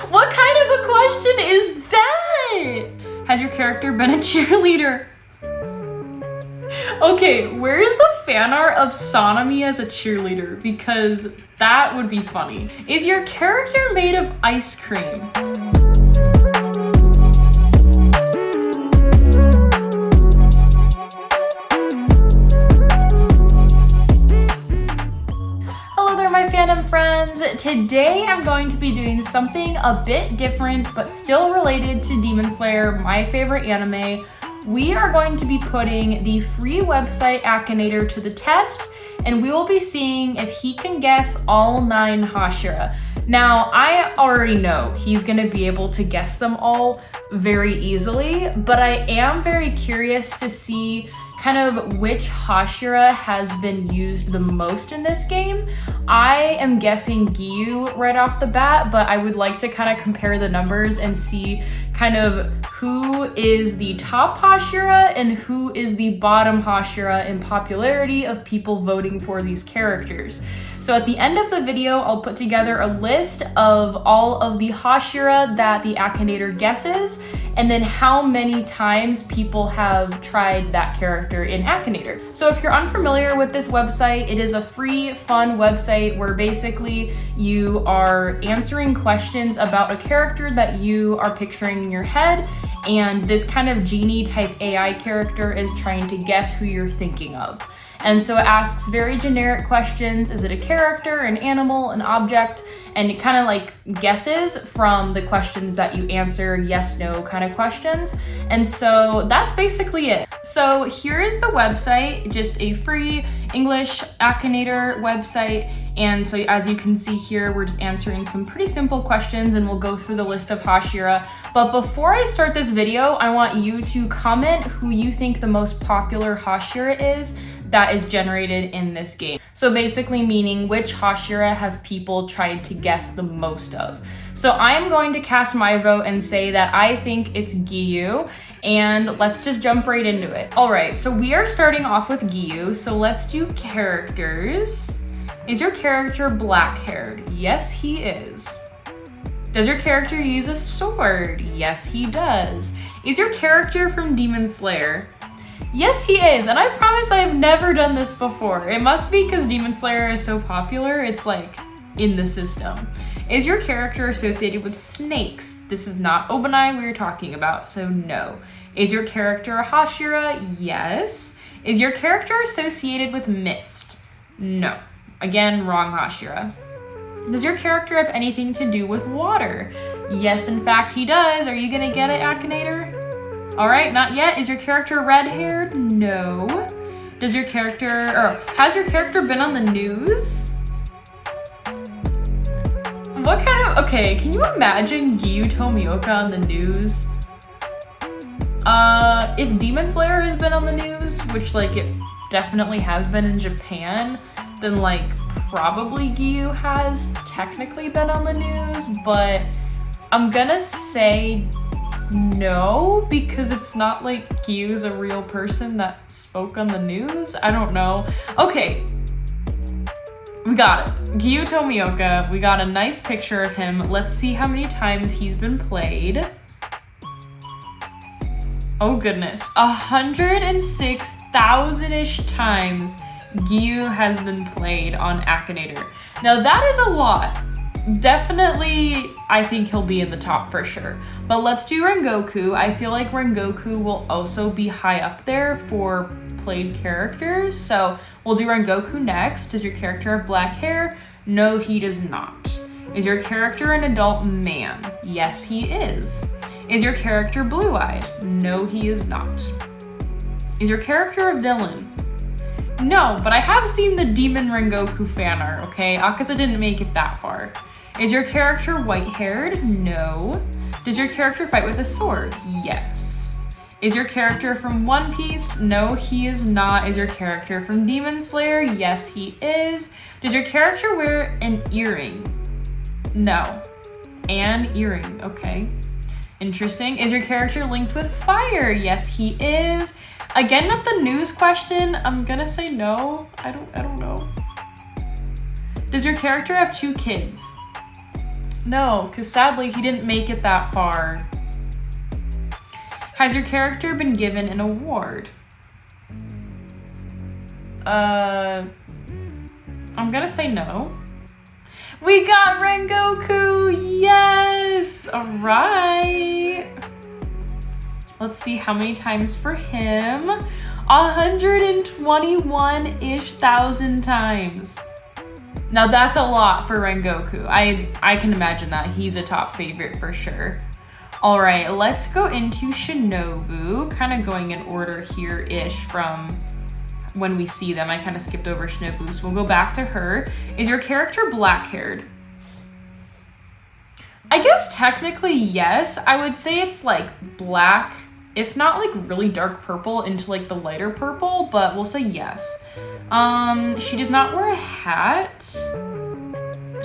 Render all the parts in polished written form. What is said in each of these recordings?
What kind of a question is that? Has your character been a cheerleader? Okay, where's the fan art of Sonomy as a cheerleader? Because that would be funny. Is your character made of ice cream? Hello there, my fandom friends. Today I'm going to be doing something a bit different, but still related to Demon Slayer, my favorite anime. We are going to be putting the free website AKINATOR to the test, and we will be seeing if he can guess all 9 Hashira. Now, I already know he's gonna be able to guess them all very easily, but I am very curious to see kind of which Hashira has been used the most in this game. I am guessing Giyu right off the bat, but I would like to kind of compare the numbers and see kind of who is the top Hashira and who is the bottom Hashira in popularity of people voting for these characters. So at the end of the video, I'll put together a list of all of the Hashira that the AKINATOR guesses, and then how many times people have tried that character in AKINATOR. So if you're unfamiliar with this website, it is a free, fun website where basically you are answering questions about a character that you are picturing in your head, and this kind of genie type AI character is trying to guess who you're thinking of. And so it asks very generic questions. Is it a character, an animal, an object? And it kind of like guesses from the questions that you answer, yes, no kind of questions. And so that's basically it. So here is the website, just a free English AKINATOR website. And so as you can see here, we're just answering some pretty simple questions, and we'll go through the list of Hashira. But before I start this video, I want you to comment who you think the most popular Hashira is that is generated in this game. So basically meaning which Hashira have people tried to guess the most of. So I'm going to cast my vote and say that I think it's Giyu, and let's just jump right into it. All right, so we are starting off with Giyu, so let's do characters. Is your character black-haired? Yes, he is. Does your character use a sword? Yes, he does. Is your character from Demon Slayer? Yes, he is, and I promise I have never done this before. It must be because Demon Slayer is so popular, it's like in the system. Is your character associated with snakes? This is not Obanai we were talking about, so no. Is your character a Hashira? Yes. Is your character associated with mist? No. Again, wrong Hashira. Does your character have anything to do with water? Yes, in fact, he does. Are you gonna get it, AKINATOR? All right, not yet. Is your character red-haired? No. Does your character, or has your character been on the news? What kind of, okay, can you imagine Giyu Tomioka on the news? If Demon Slayer has been on the news, which like it definitely has been in Japan, then like probably Giyu has technically been on the news, but I'm gonna say no, because it's not like Giyu's a real person that spoke on the news. I don't know. Okay, we got it. Giyu Tomioka, we got a nice picture of him. Let's see how many times he's been played. Oh goodness, 106,000-ish times Giyu has been played on AKINATOR. Now that is a lot. Definitely, I think he'll be in the top for sure. But let's do Rengoku. I feel like Rengoku will also be high up there for played characters. So we'll do Rengoku next. Does your character have black hair? No, he does not. Is your character an adult man? Yes, he is. Is your character blue-eyed? No, he is not. Is your character a villain? No, but I have seen the Demon Rengoku fan art, okay? Akaza didn't make it that far. Is your character white-haired? No. Does your character fight with a sword? Yes. Is your character from One Piece? No, he is not. Is your character from Demon Slayer? Yes, he is. Does your character wear an earring? No. An earring, okay. Interesting. Is your character linked with fire? Yes, he is. Again, with the news question, I'm gonna say no. I don't know. Does your character have 2 kids? No, because sadly he didn't make it that far. Has your character been given an award? I'm gonna say no. We got Rengoku, yes! All right. Let's see how many times for him. 121-ish thousand times. Now that's a lot for Rengoku. I can imagine that. He's a top favorite for sure. All right, let's go into Shinobu. Kind of going in order here-ish from when we see them. I kind of skipped over Shinobu, so we'll go back to her. Is your character black-haired? I guess technically yes. I would say it's like black, if not like really dark purple into like the lighter purple, but we'll say yes. She does not wear a hat.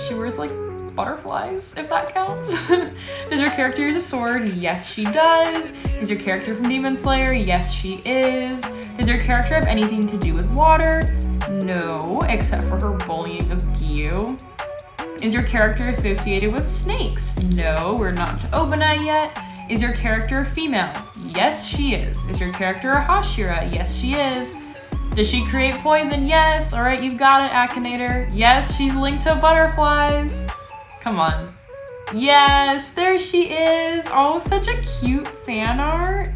She wears like butterflies, if that counts. Does your character use a sword? Yes, she does. Is your character from Demon Slayer? Yes, she is. Does your character have anything to do with water? No, except for her bullying of Gyu. Is your character associated with snakes? No, we're not to Obana yet. Is your character a female? Yes, she is. Is your character a Hashira? Yes, she is. Does she create poison? Yes. All right, you've got it, Akinator. Yes, she's linked to butterflies. Come on. Yes, there she is. Oh, such a cute fan art.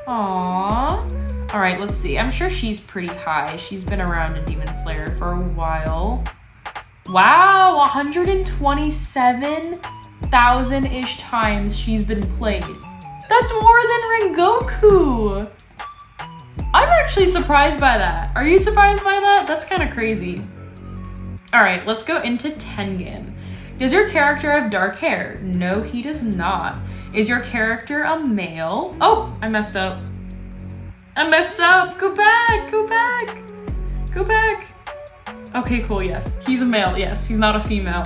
Aww. All right, let's see. I'm sure she's pretty high. She's been around in Demon Slayer for a while. Wow, 127,000-ish times she's been played. That's more than Rengoku. I'm actually surprised by that. Are you surprised by that? That's kind of crazy. All right, let's go into Tengen. Does your character have dark hair? No, he does not. Is your character a male? Oh, I messed up. I messed up. Go back, go back, go back. Okay, cool, yes. He's a male, yes. He's not a female.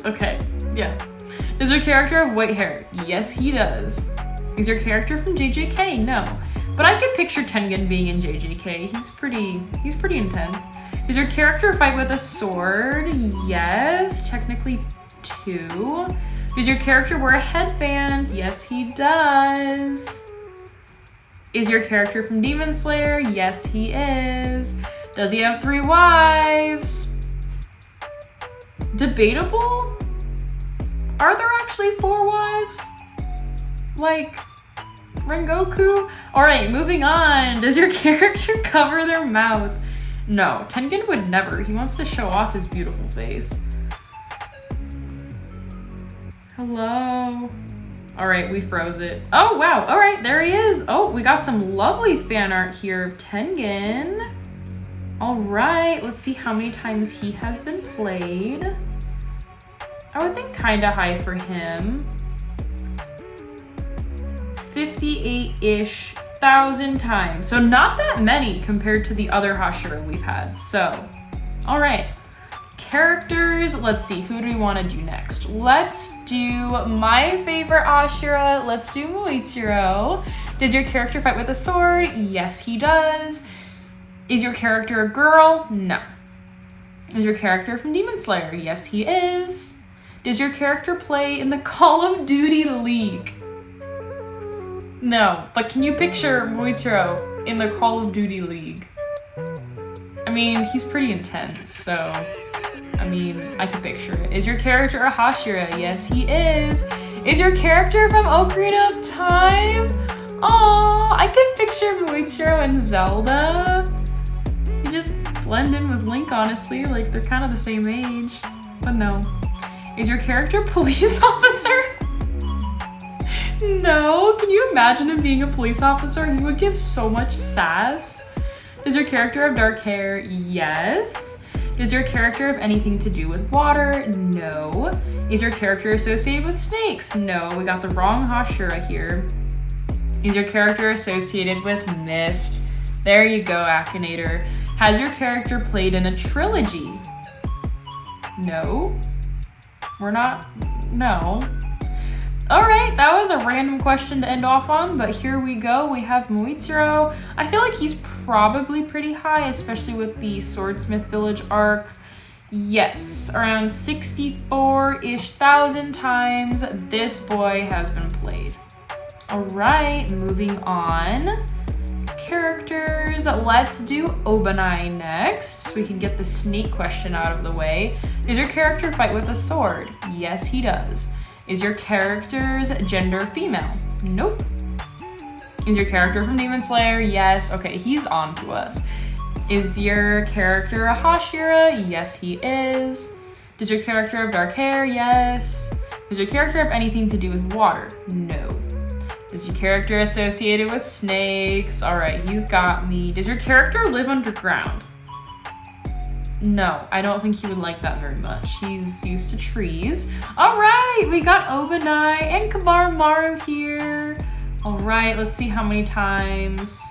Okay, yeah. Does your character have white hair? Yes, he does. Is your character from JJK? No. But I can picture Tengen being in JJK. He's pretty intense. Does your character fight with a sword? Yes, technically 2. Does your character wear a headband? Yes, he does. Is your character from Demon Slayer? Yes, he is. Does he have 3 wives? Debatable? Are there actually 4 wives? Like Rengoku? All right, moving on. Does your character cover their mouth? No, Tengen would never. He wants to show off his beautiful face. Hello? All right, we froze it. Oh, wow. All right, there he is. Oh, we got some lovely fan art here of Tengen. All right, let's see how many times he has been played. I would think kind of high for him. 58-ish thousand times. So not that many compared to the other Hashira we've had. So, all right. Characters, let's see, who do we want to do next? Let's do my favorite Hashira. Let's do Muichiro. Does your character fight with a sword? Yes, he does. Is your character a girl? No. Is your character from Demon Slayer? Yes, he is. Does your character play in the Call of Duty League? No, but can you picture Muichiro in the Call of Duty League? I mean, he's pretty intense, so, I mean, I can picture it. Is your character a Hashira? Yes, he is. Is your character from Ocarina of Time? Aww, I can picture Muichiro and Zelda. You just blend in with Link, honestly, like they're kind of the same age, but no. Is your character a police officer? No, can you imagine him being a police officer? He would give so much sass. Does your character have dark hair? Yes. Does your character have anything to do with water? No. Is your character associated with snakes? No, we got the wrong Hashira here. Is your character associated with mist? There you go, Akinator. Has your character played in a trilogy? No. We're not, no. All right, that was a random question to end off on, but here we go. We have Muichiro. I feel like he's probably pretty high, especially with the Swordsmith Village arc. Yes, around 64-ish thousand times this boy has been played. All right, moving on. Characters, let's do Obanai next, so we can get the snake question out of the way. Does your character fight with a sword? Yes, he does. Is your character's gender female? Nope. Is your character from Demon Slayer? Yes. Okay, he's on to us. Is your character a Hashira? Yes, he is. Does your character have dark hair? Yes. Does your character have anything to do with water? No. Is your character associated with snakes? All right, he's got me. Does your character live underground? No, I don't think he would like that very much. He's used to trees. All right, we got Obanai and Kabaramaru here. All right, let's see how many times.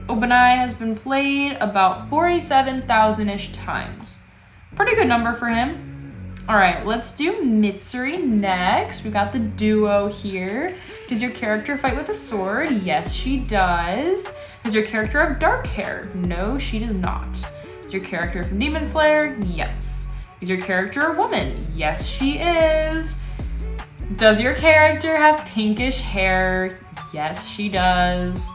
Obanai has been played about 47,000-ish times. Pretty good number for him. All right, let's do Mitsuri next. We got the duo here. Does your character fight with a sword? Yes, she does. Does your character have dark hair? No, she does not. Is your character from Demon Slayer? Yes. Is your character a woman? Yes, she is. Does your character have pinkish hair? Yes, she does.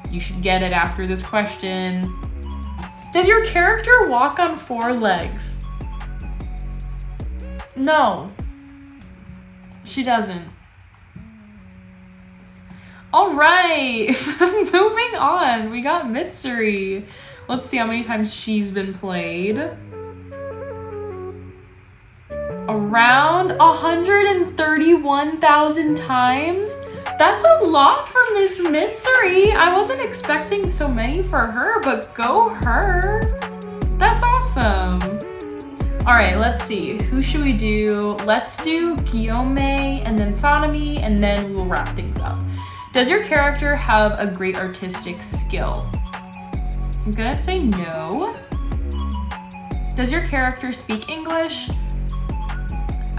You should get it after this question. Does your character walk on 4 legs? No, she doesn't. All right, moving on. We got Mitsuri. Let's see how many times she's been played. Around 131,000 times. That's a lot for Miss Mitsuri. I wasn't expecting so many for her, but go her. That's awesome. All right, let's see. Who should we do? Let's do Gyome and then Sanemi, and then we'll wrap things up. Does your character have a great artistic skill? I'm gonna say no. Does your character speak English?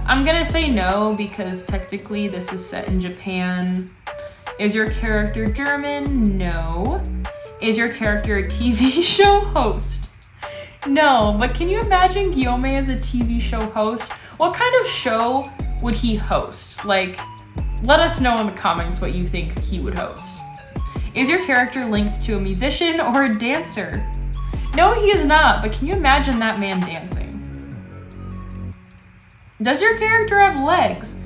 I'm gonna say no because technically this is set in Japan. Is your character German? No. Is your character a TV show host? No, but can you imagine Gyome as a TV show host? What kind of show would he host? Like, let us know in the comments what you think he would host. Is your character linked to a musician or a dancer? No, he is not, but can you imagine that man dancing? Does your character have legs?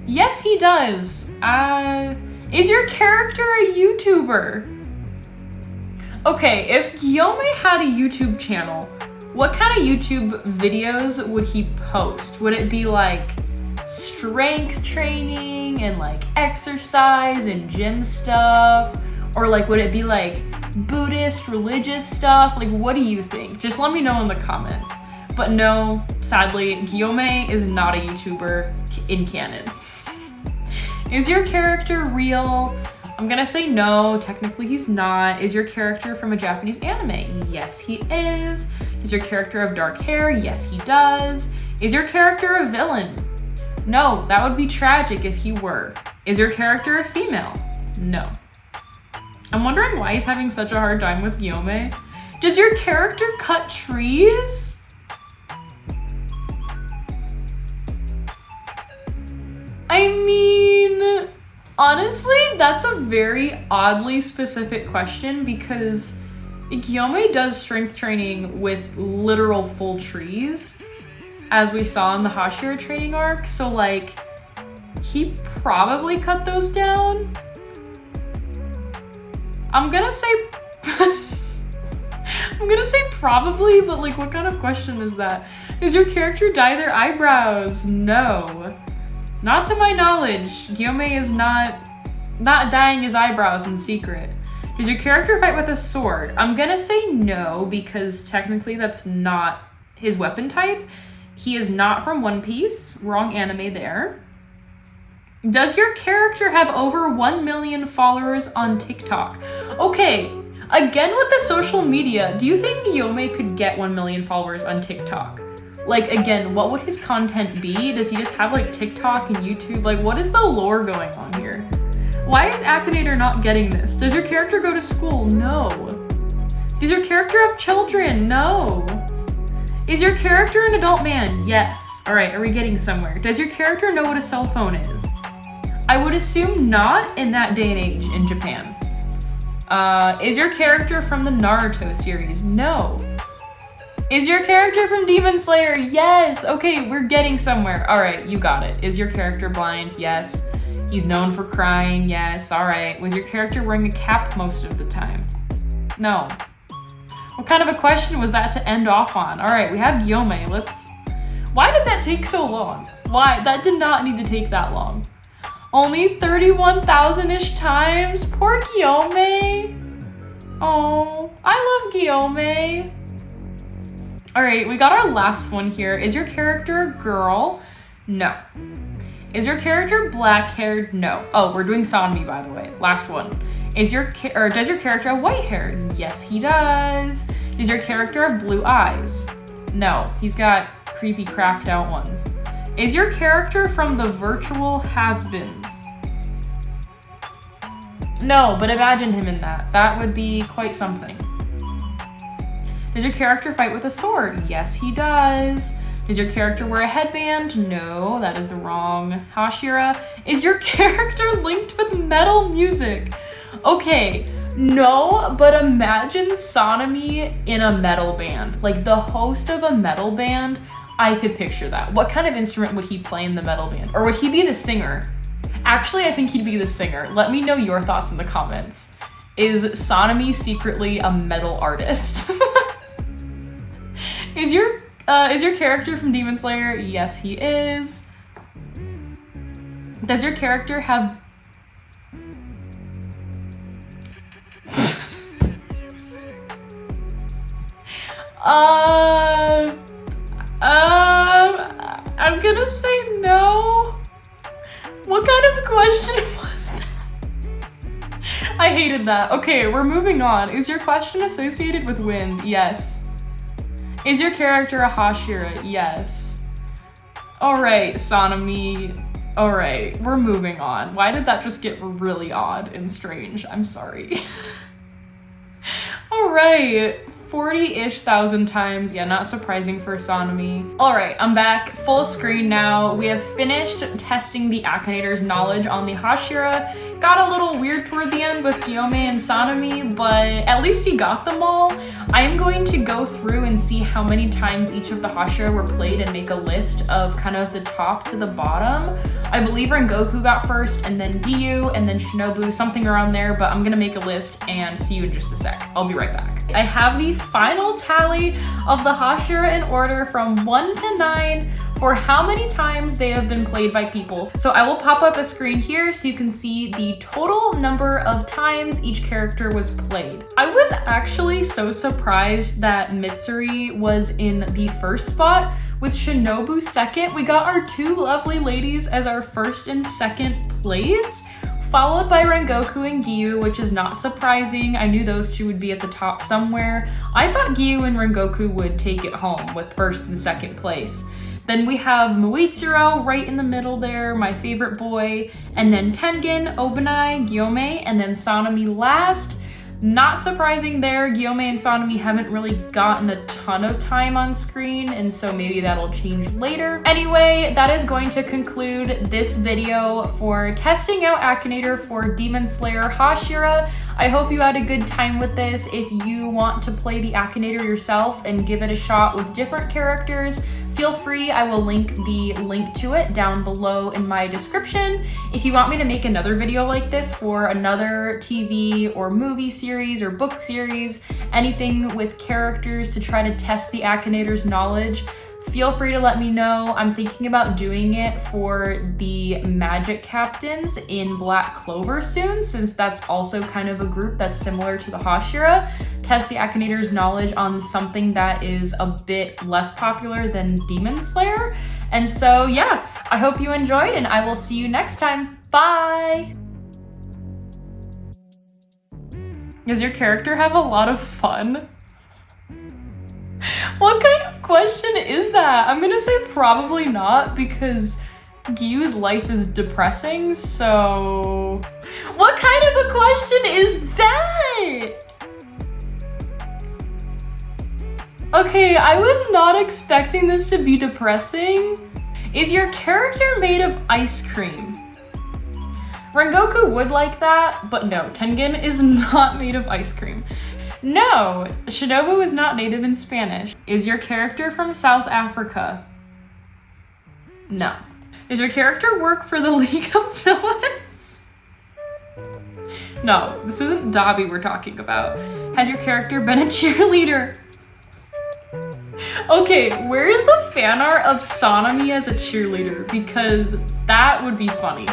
Yes, he does. Is your character a YouTuber? Okay, if Gyome had a YouTube channel, what kind of YouTube videos would he post? Would it be like strength training and like exercise and gym stuff? Or like, would it be like Buddhist religious stuff? Like, what do you think? Just let me know in the comments. But no, sadly, Gyome is not a YouTuber in canon. Is your character real? I'm gonna say no, technically he's not. Is your character from a Japanese anime? Yes, he is. Is your character have dark hair? Yes, he does. Is your character a villain? No, that would be tragic if he were. Is your character a female? No. I'm wondering why he's having such a hard time with Gyome. Does your character cut trees? I mean, honestly, that's a very oddly specific question because Gyome does strength training with literal full trees, as we saw in the Hashira training arc, so like, he probably cut those down. I'm gonna say probably, but like, what kind of question is that? Does your character dye their eyebrows? No. Not to my knowledge. Gyome is not dyeing his eyebrows in secret. Does your character fight with a sword? I'm gonna say no, because technically that's not his weapon type. He is not from One Piece. Wrong anime there. Does your character have over 1 million followers on TikTok? Okay, again with the social media, do you think Gyome could get 1 million followers on TikTok? Like, again, what would his content be? Does he just have like TikTok and YouTube? Like, what is the lore going on here? Why is AKINATOR not getting this? Does your character go to school? No. Does your character have children? No. Is your character an adult man? Yes. All right, are we getting somewhere? Does your character know what a cell phone is? I would assume not in that day and age in Japan. Is your character from the Naruto series? No. Is your character from Demon Slayer? Yes. Okay, we're getting somewhere. All right, you got it. Is your character blind? Yes. He's known for crying? Yes. All right. Was your character wearing a cap most of the time? No. What kind of a question was that to end off on? All right, we have Gyome. Why did that take so long? Why? That did not need to take that long. Only 31,000-ish times? Poor Gyome. Oh, I love Gyome. All right, we got our last one here. Is your character a girl? No. Is your character black-haired? No. Oh, we're doing Sanmi, by the way. Last one. Does your character have white hair? Yes, he does. Does your character have blue eyes? No, he's got creepy cracked out ones. Is your character from the virtual has-beens? No, but imagine him in that. That would be quite something. Does your character fight with a sword? Yes, he does. Does your character wear a headband? No, that is the wrong Hashira. Is your character linked with metal music? Okay, no, but imagine Sanemi in a metal band. Like the host of a metal band, I could picture that. What kind of instrument would he play in the metal band? Or would he be the singer? Actually, I think he'd be the singer. Let me know your thoughts in the comments. Is Sanemi secretly a metal artist? Is your character from Demon Slayer? Yes, he is. Does your character have... I'm gonna say no. What kind of question was that? I hated that. Okay, we're moving on. Is your question associated with wind? Yes. Is your character a Hashira? Yes. Alright, Sanemi. Alright, we're moving on. Why did that just get really odd and strange? I'm sorry. Alright, 40-ish thousand times. Yeah, not surprising for Sanemi. Alright, I'm back. Full screen now. We have finished testing the Akinator's knowledge on the Hashira. Got a little weird toward the end with Gyome and Sanemi, but at least he got them all. I am going to go through and see how many times each of the Hashira were played and make a list of kind of the top to the bottom. I believe Rengoku got first, and then Giyu, and then Shinobu, something around there, but I'm gonna make a list and see you in just a sec. I'll be right back. I have the final tally of the Hashira in order from 1 to 9 for how many times they have been played by people. So I will pop up a screen here so you can see the total number of times each character was played. I was actually so surprised that Mitsuri was in the first spot with Shinobu second. We got our two lovely ladies as our first and second place, followed by Rengoku and Giyu, which is not surprising. I knew those two would be at the top somewhere. I thought Giyu and Rengoku would take it home with first and second place. Then we have Muitsuro right in the middle there, my favorite boy, and then Tengen, Obanai, Gyome, and then Sanemi last. Not surprising there, Gyome and Sanemi haven't really gotten a ton of time on screen, and so maybe that'll change later. Anyway, that is going to conclude this video for testing out Akinator for Demon Slayer Hashira. I hope you had a good time with this. If you want to play the Akinator yourself and give it a shot with different characters, feel free. I will link the link to it down below in my description. If you want me to make another video like this for another TV or movie series or book series, anything with characters to try to test the Akinator's knowledge, feel free to let me know. I'm thinking about doing it for the Magic Captains in Black Clover soon, since that's also kind of a group that's similar to the Hashira. Test the Akinator's knowledge on something that is a bit less popular than Demon Slayer. And so yeah, I hope you enjoyed, and I will see you next time. Bye! Does your character have a lot of fun? What kind of question is that? I'm gonna say probably not, because Giyu's life is depressing, so... What kind of a question is that? Okay, I was not expecting this to be depressing. Is your character made of ice cream? Rengoku would like that, but no, Tengen is not made of ice cream. No, Shinobu is not native in Spanish. Is your character from South Africa? No. Does your character work for the League of Villains? No, this isn't Dobby we're talking about. Has your character been a cheerleader? Okay, where is the fan art of Sanemi as a cheerleader? Because that would be funny.